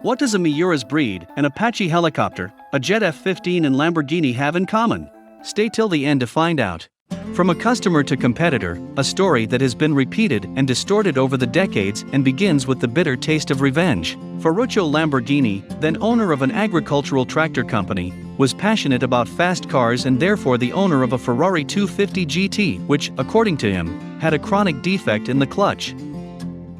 What does a Miura's breed, an Apache helicopter, a Jet F-15 and Lamborghini have in common? Stay till the end to find out. From a customer to competitor, a story that has been repeated and distorted over the decades and begins with the bitter taste of revenge. Ferruccio Lamborghini, then owner of an agricultural tractor company, was passionate about fast cars and therefore the owner of a Ferrari 250 GT, which, according to him, had a chronic defect in the clutch.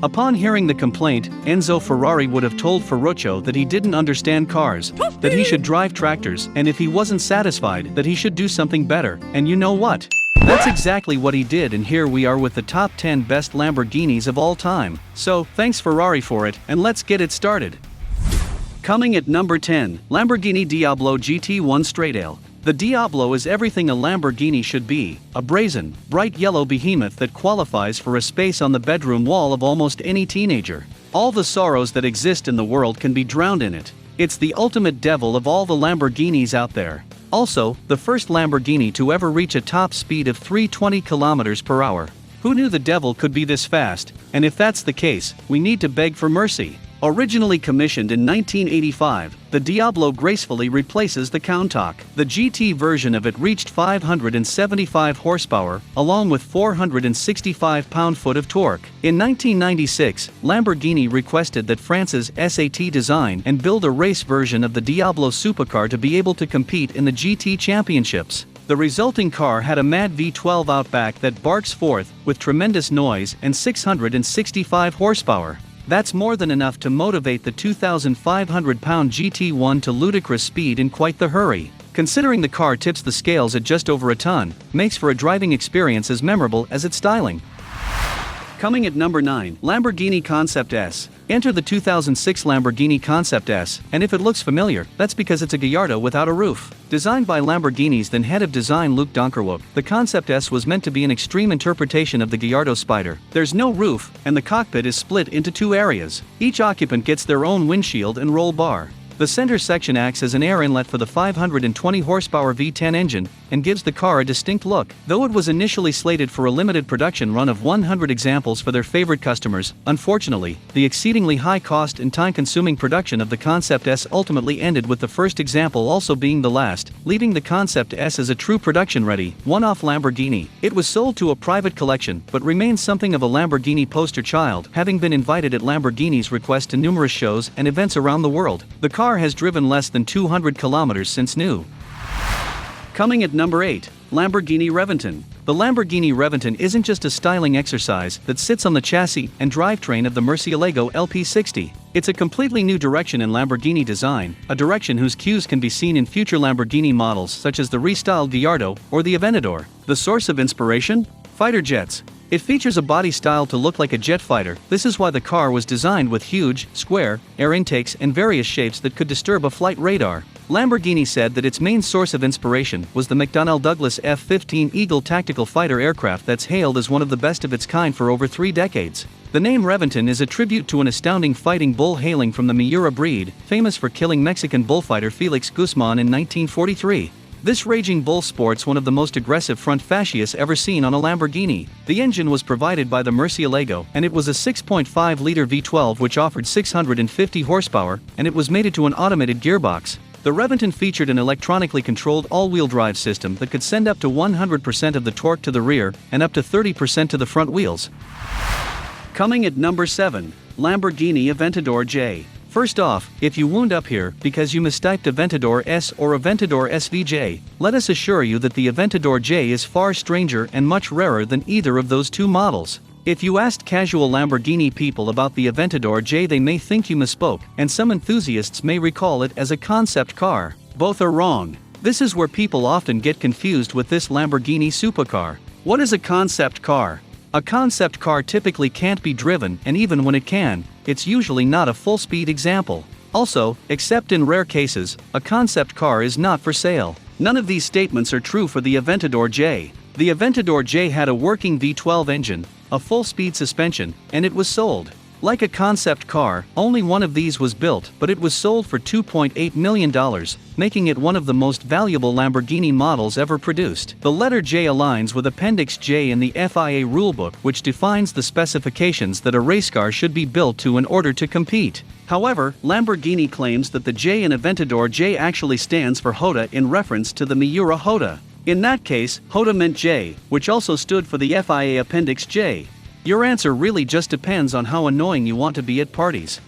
Upon hearing the complaint, Enzo Ferrari would have told Ferruccio that he didn't understand cars, that he should drive tractors, and if he wasn't satisfied, that he should do something better. And you know what? That's exactly what he did, and here we are with the top 10 best Lamborghinis of all time. So, thanks Ferrari for it, and let's get it started. Coming at number 10, Lamborghini Diablo GT1 Stradale. The Diablo is everything a Lamborghini should be, a brazen, bright yellow behemoth that qualifies for a space on the bedroom wall of almost any teenager. All the sorrows that exist in the world can be drowned in it. It's the ultimate devil of all the Lamborghinis out there. Also, the first Lamborghini to ever reach a top speed of 320 km per hour. Who knew the devil could be this fast? And if that's the case, we need to beg for mercy. Originally commissioned in 1985, the Diablo gracefully replaces the Countach. The GT version of it reached 575 horsepower, along with 465 pound-foot of torque. In 1996, Lamborghini requested that France's SAT design and build a race version of the Diablo supercar to be able to compete in the GT championships. The resulting car had a mad V12 Outback that barks forth with tremendous noise and 665 horsepower. That's more than enough to motivate the 2,500-pound GT1 to ludicrous speed in quite the hurry. Considering the car tips the scales at just over a ton, makes for a driving experience as memorable as its styling. Coming at number 9, Lamborghini Concept S. Enter the 2006 Lamborghini Concept S, and if it looks familiar, that's because it's a Gallardo without a roof. Designed by Lamborghini's then head of design Luc Donkerwolf, the Concept S was meant to be an extreme interpretation of the Gallardo Spider. There's no roof, and the cockpit is split into two areas. Each occupant gets their own windshield and roll bar. The center section acts as an air inlet for the 520 horsepower V10 engine and gives the car a distinct look. Though it was initially slated for a limited production run of 100 examples for their favorite customers, unfortunately, the exceedingly high cost and time-consuming production of the Concept S ultimately ended with the first example also being the last, leaving the Concept S as a true production-ready, one-off Lamborghini. It was sold to a private collection but remains something of a Lamborghini poster child, having been invited at Lamborghini's request to numerous shows and events around the world. The car has driven less than 200 kilometers since new. Coming at number 8, Lamborghini Reventon. The Lamborghini Reventon isn't just a styling exercise that sits on the chassis and drivetrain of the Murcielago LP60. It's a completely new direction in Lamborghini design, a direction whose cues can be seen in future Lamborghini models such as the restyled Gallardo or the Aventador. The source of inspiration? Fighter jets. It features a body style to look like a jet fighter. This is why the car was designed with huge, square, air intakes and various shapes that could disturb a flight radar. Lamborghini said that its main source of inspiration was the McDonnell Douglas F-15 Eagle tactical fighter aircraft that's hailed as one of the best of its kind for over 3 decades. The name Reventon is a tribute to an astounding fighting bull hailing from the Miura breed, famous for killing Mexican bullfighter Felix Guzman in 1943. This raging bull sports one of the most aggressive front fascias ever seen on a Lamborghini. The engine was provided by the Murcielago, and it was a 6.5-liter V12 which offered 650 horsepower, and it was mated to an automated gearbox. The Reventon featured an electronically controlled all-wheel drive system that could send up to 100% of the torque to the rear and up to 30% to the front wheels. Coming at number 7, Lamborghini Aventador J. First off, if you wound up here because you mistyped Aventador S or Aventador SVJ, let us assure you that the Aventador J is far stranger and much rarer than either of those two models. If you asked casual Lamborghini people about the Aventador J, they may think you misspoke, and some enthusiasts may recall it as a concept car. Both are wrong. This is where people often get confused with this Lamborghini supercar. What is a concept car? A concept car typically can't be driven, and even when it can, it's usually not a full-speed example. Also, except in rare cases, a concept car is not for sale. None of these statements are true for the Aventador J. The Aventador J had a working V12 engine, a full-speed suspension, and it was sold. Like a concept car, only one of these was built, but it was sold for $2.8 million, making it one of the most valuable Lamborghini models ever produced. The letter J aligns with Appendix J in the FIA rulebook, which defines the specifications that a race car should be built to in order to compete. However, Lamborghini claims that the J in Aventador J actually stands for Hoda in reference to the Miura Hoda. In that case, Hoda meant J, which also stood for the FIA Appendix J. Your answer really just depends on how annoying you want to be at parties.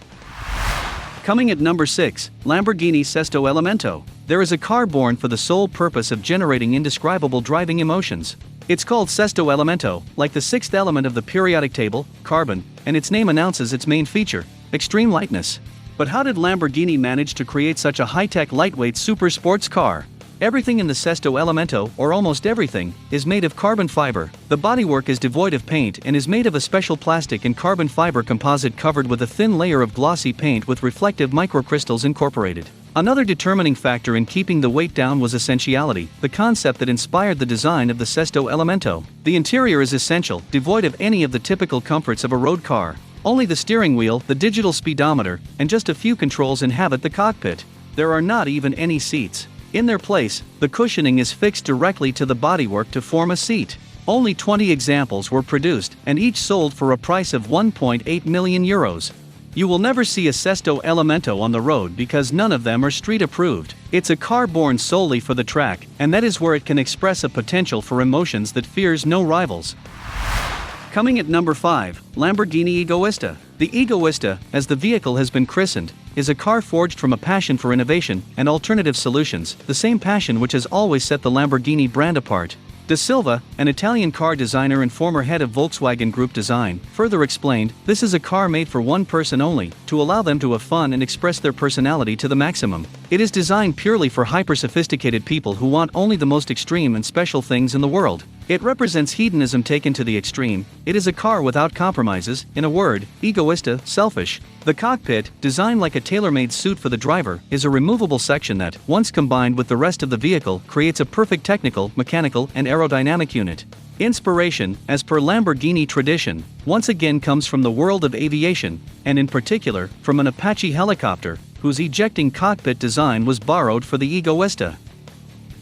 Coming at number 6, Lamborghini Sesto Elemento. There is a car born for the sole purpose of generating indescribable driving emotions. It's called Sesto Elemento, like the sixth element of the periodic table, carbon, and its name announces its main feature, extreme lightness. But how did Lamborghini manage to create such a high-tech lightweight super sports car? Everything in the Sesto Elemento, or almost everything, is made of carbon fiber. The bodywork is devoid of paint and is made of a special plastic and carbon fiber composite covered with a thin layer of glossy paint with reflective microcrystals incorporated. Another determining factor in keeping the weight down was essentiality, the concept that inspired the design of the Sesto Elemento. The interior is essential, devoid of any of the typical comforts of a road car. Only the steering wheel, the digital speedometer, and just a few controls inhabit the cockpit. There are not even any seats. In their place, the cushioning is fixed directly to the bodywork to form a seat. Only 20 examples were produced, and each sold for a price of 1.8 million euros. You will never see a Sesto Elemento on the road because none of them are street approved. It's a car born solely for the track, and that is where it can express a potential for emotions that fears no rivals. Coming at number 5, Lamborghini Egoista. The Egoista, as the vehicle has been christened, is a car forged from a passion for innovation and alternative solutions, the same passion which has always set the Lamborghini brand apart. De Silva, an Italian car designer and former head of Volkswagen Group Design, further explained, "This is a car made for one person only, to allow them to have fun and express their personality to the maximum. It is designed purely for hyper-sophisticated people who want only the most extreme and special things in the world. It represents hedonism taken to the extreme. It is a car without compromises, in a word, egoista, selfish." The cockpit, designed like a tailor-made suit for the driver, is a removable section that, once combined with the rest of the vehicle, creates a perfect technical, mechanical, and aerodynamic unit. Inspiration, as per Lamborghini tradition, once again comes from the world of aviation, and in particular, from an Apache helicopter, whose ejecting cockpit design was borrowed for the Egoista.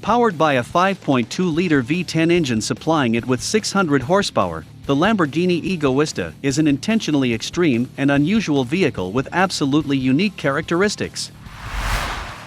Powered by a 5.2-liter V10 engine supplying it with 600 horsepower, the Lamborghini Egoista is an intentionally extreme and unusual vehicle with absolutely unique characteristics.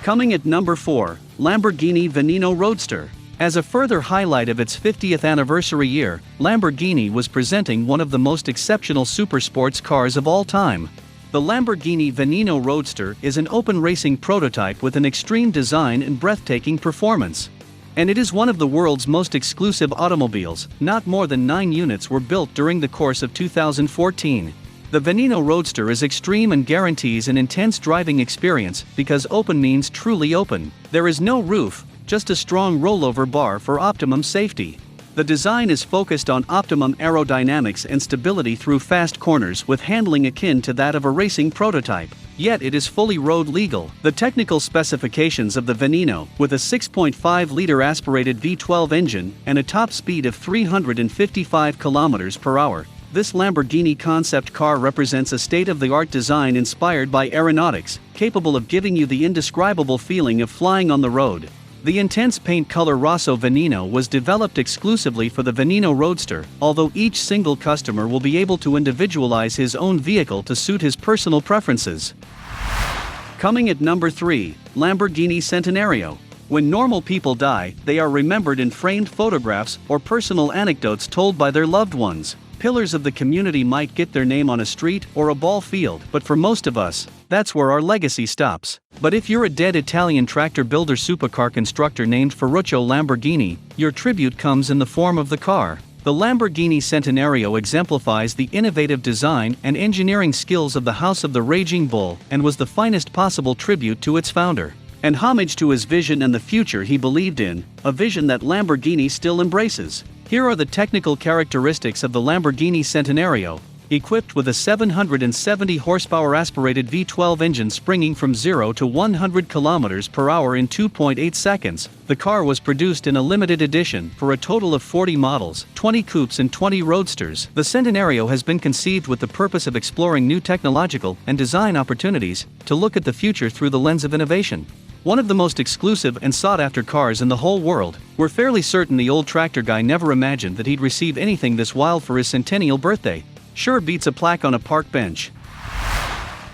Coming at number 4, Lamborghini Veneno Roadster. As a further highlight of its 50th anniversary year, Lamborghini was presenting one of the most exceptional supersports cars of all time. The Lamborghini Veneno Roadster is an open racing prototype with an extreme design and breathtaking performance. And it is one of the world's most exclusive automobiles. Not more than 9 units were built during the course of 2014. The Veneno Roadster is extreme and guarantees an intense driving experience because open means truly open. There is no roof, just a strong rollover bar for optimum safety. The design is focused on optimum aerodynamics and stability through fast corners with handling akin to that of a racing prototype. Yet it is fully road legal. The technical specifications of the Veneno, with a 6.5-liter aspirated V12 engine and a top speed of 355 km per hour. This Lamborghini concept car represents a state-of-the-art design inspired by aeronautics, capable of giving you the indescribable feeling of flying on the road. The intense paint color Rosso Veneno was developed exclusively for the Veneno Roadster, although each single customer will be able to individualize his own vehicle to suit his personal preferences. Coming at number 3, Lamborghini Centenario. When normal people die, they are remembered in framed photographs or personal anecdotes told by their loved ones. Pillars of the community might get their name on a street or a ball field, but for most of us, that's where our legacy stops. But if you're a dead Italian tractor builder supercar constructor named Ferruccio Lamborghini, your tribute comes in the form of the car. The Lamborghini Centenario exemplifies the innovative design and engineering skills of the House of the Raging Bull and was the finest possible tribute to its founder. And homage to his vision and the future he believed in, a vision that Lamborghini still embraces. Here are the technical characteristics of the Lamborghini Centenario. Equipped with a 770 horsepower aspirated V12 engine springing from 0 to 100 km/h in 2.8 seconds, the car was produced in a limited edition for a total of 40 models, 20 coupes and 20 roadsters. The Centenario has been conceived with the purpose of exploring new technological and design opportunities to look at the future through the lens of innovation. One of the most exclusive and sought-after cars in the whole world, we're fairly certain the old tractor guy never imagined that he'd receive anything this wild for his centennial birthday. Sure beats a plaque on a park bench.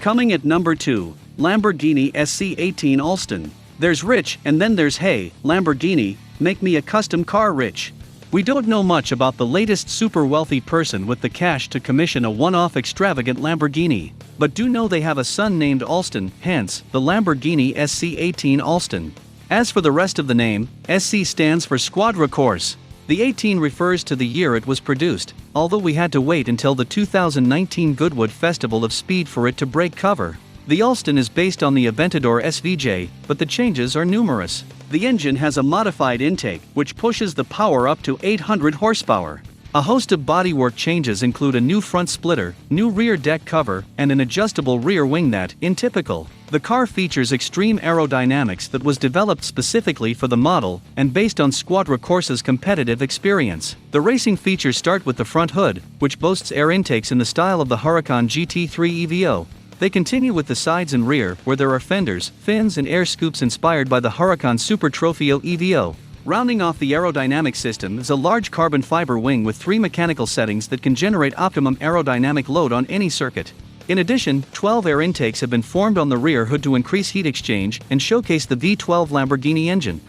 Coming at number 2, Lamborghini SC18 Alston. There's rich and then there's hey, Lamborghini, make me a custom car rich. We don't know much about the latest super wealthy person with the cash to commission a one-off extravagant Lamborghini, but do know they have a son named Alston, hence, the Lamborghini SC18 Alston. As for the rest of the name, SC stands for Squadra Corse. The 18 refers to the year it was produced, although we had to wait until the 2019 Goodwood Festival of Speed for it to break cover. The Alston is based on the Aventador SVJ, but the changes are numerous. The engine has a modified intake, which pushes the power up to 800 horsepower. A host of bodywork changes include a new front splitter, new rear deck cover, and an adjustable rear wing that, in typical. The car features extreme aerodynamics that was developed specifically for the model and based on Squadra Corse's competitive experience. The racing features start with the front hood, which boasts air intakes in the style of the Huracan GT3 EVO. They continue with the sides and rear, where there are fenders, fins and air scoops inspired by the Huracan Super Trofeo EVO. Rounding off the aerodynamic system is a large carbon fiber wing with 3 mechanical settings that can generate optimum aerodynamic load on any circuit. In addition, 12 air intakes have been formed on the rear hood to increase heat exchange and showcase the V12 Lamborghini engine.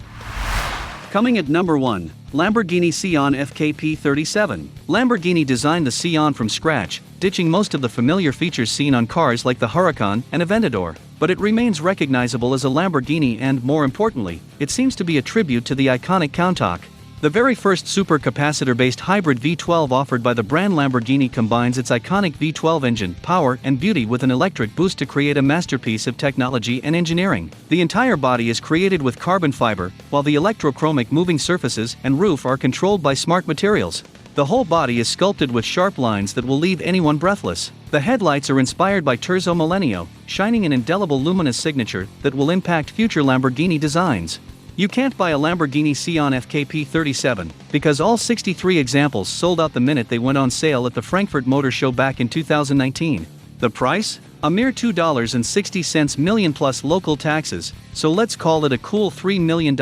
Coming at number 1, Lamborghini Sián FKP37. Lamborghini designed the Sián from scratch, ditching most of the familiar features seen on cars like the Huracan and Aventador, but it remains recognizable as a Lamborghini and, more importantly, it seems to be a tribute to the iconic Countach. The very first supercapacitor-based hybrid V12 offered by the brand Lamborghini combines its iconic V12 engine, power, and beauty with an electric boost to create a masterpiece of technology and engineering. The entire body is created with carbon fiber, while the electrochromic moving surfaces and roof are controlled by smart materials. The whole body is sculpted with sharp lines that will leave anyone breathless. The headlights are inspired by Terzo Millennio, shining an indelible luminous signature that will impact future Lamborghini designs. You can't buy a Lamborghini Sián FKP37 because all 63 examples sold out the minute they went on sale at the Frankfurt Motor Show back in 2019. The price? A mere $2.60 million plus local taxes, so let's call it a cool $3 million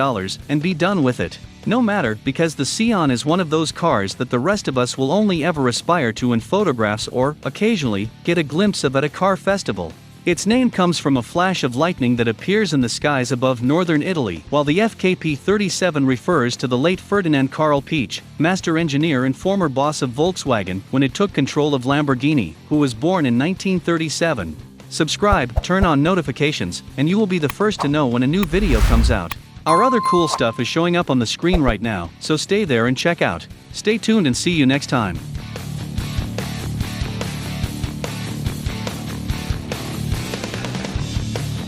and be done with it. No matter, because the Sián is one of those cars that the rest of us will only ever aspire to in photographs or, occasionally, get a glimpse of at a car festival. Its name comes from a flash of lightning that appears in the skies above northern Italy, while the FKP37 refers to the late Ferdinand Karl Piëch, master engineer and former boss of Volkswagen when it took control of Lamborghini, who was born in 1937. Subscribe, turn on notifications, and you will be the first to know when a new video comes out. Our other cool stuff is showing up on the screen right now, so stay there and check out. Stay tuned and see you next time.